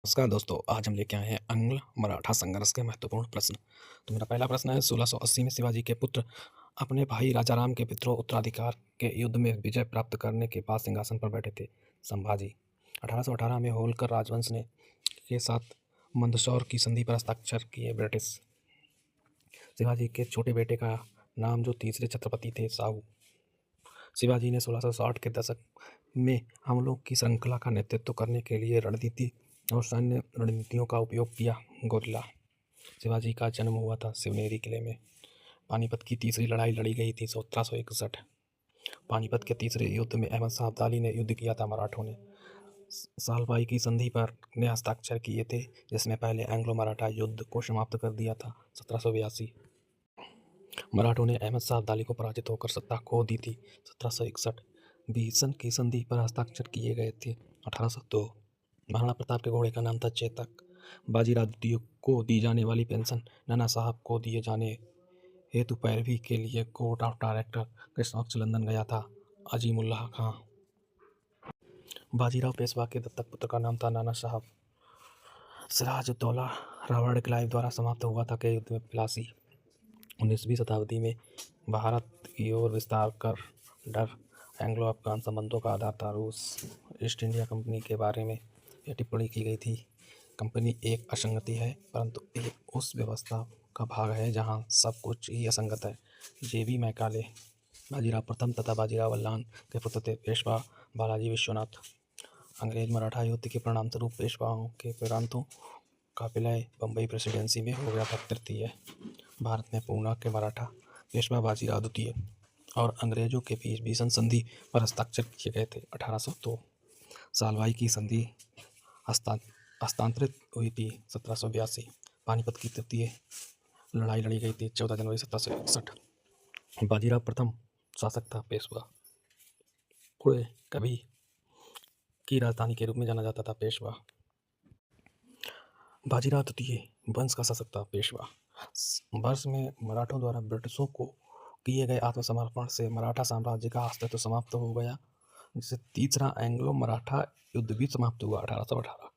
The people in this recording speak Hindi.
नमस्कार दोस्तों, आज हम लेके आए हैं अंग्ल मराठा संघर्ष के महत्वपूर्ण प्रश्न। तो मेरा पहला प्रश्न है, 1680 में शिवाजी के पुत्र अपने भाई राजाराम के विद्रोह उत्तराधिकार के युद्ध में विजय प्राप्त करने के बाद सिंहासन पर बैठे थे संभाजी। 1818 में होलकर राजवंश ने के साथ मंदसौर की संधि पर हस्ताक्षर किए ब्रिटिश। शिवाजी के छोटे बेटे का नाम जो तीसरे छत्रपति थे साहू। शिवाजी ने 1660 के दशक में हमलों की श्रृंखला का नेतृत्व करने के लिए रणनीति और सैन्य रणनीतियों का उपयोग किया। गोरिल्ला। शिवाजी का जन्म हुआ था शिवनेरी किले में। पानीपत की तीसरी लड़ाई लड़ी गई थी 1761। पानीपत के तीसरे युद्ध में अहमद शाह अब्दाली ने युद्ध किया था। मराठों ने सालबाई की संधि पर ने हस्ताक्षर किए थे, जिसने पहले एंग्लो मराठा युद्ध को समाप्त कर दिया था। 1782 मराठों ने अहमद शाह अब्दाली को पराजित होकर सत्ता खो दी थी। 1761 बीसन की संधि पर हस्ताक्षर किए गए थे। 1802 महाराणा प्रताप के घोड़े का नाम था चेतक। बाजीराव द्वितीय को दी जाने वाली पेंशन नाना साहब को दिए जाने हेतु पैरवी के लिए कोर्ट ऑफ डायरेक्टर के समक्ष लंदन गया था अजीमुल्लाह खां। बाजीराव पेशवा के दत्तक पुत्र का नाम था नाना साहब। सिराजुद्दौला रावण क्लाइव द्वारा समाप्त हुआ था के युद्ध में प्लासी। 19वीं शताब्दी में भारत की ओर विस्तार कर डर एंग्लो अफगान संबंधों का आधार था। रूस ईस्ट इंडिया कंपनी के बारे में यह टिप्पणी की गई थी, कंपनी एक असंगति है, परंतु एक उस व्यवस्था का भाग है जहां सब कुछ ही असंगत है। जेबी मैकाले। बाजीराव प्रथम तथा बाजीराव वल्लान के पुत्र थे। पेशवा बालाजी विश्वनाथ। अंग्रेज मराठा युद्ध के परिणामस्वरूप पेशवाओं के प्रांतों का विलय बम्बई प्रेसिडेंसी में हो गया था। तृतीय भारत में पूना के मराठा पेशवा बाजीराव द्वितीय और अंग्रेजों के बीच भीषण संधि पर हस्ताक्षर किए गए थे। 1802 सालवाई की संधि हस्तांतरित हुई थी। 1782 पानीपत की तृतीय लड़ाई लड़ी गई थी 14 जनवरी 1761। बाजीराव प्रथम शासक था। पेशवा पुणे कभी की राजधानी के रूप में जाना जाता था। पेशवा बाजीराव द्वितीय वंश का शासक था। पेशवा वर्ष में मराठों द्वारा ब्रिटिशों को किए गए आत्मसमर्पण से मराठा साम्राज्य का अस्तित्व समाप्त हो गया, जिससे तीसरा एंग्लो मराठा युद्ध भी समाप्त हुआ। 1818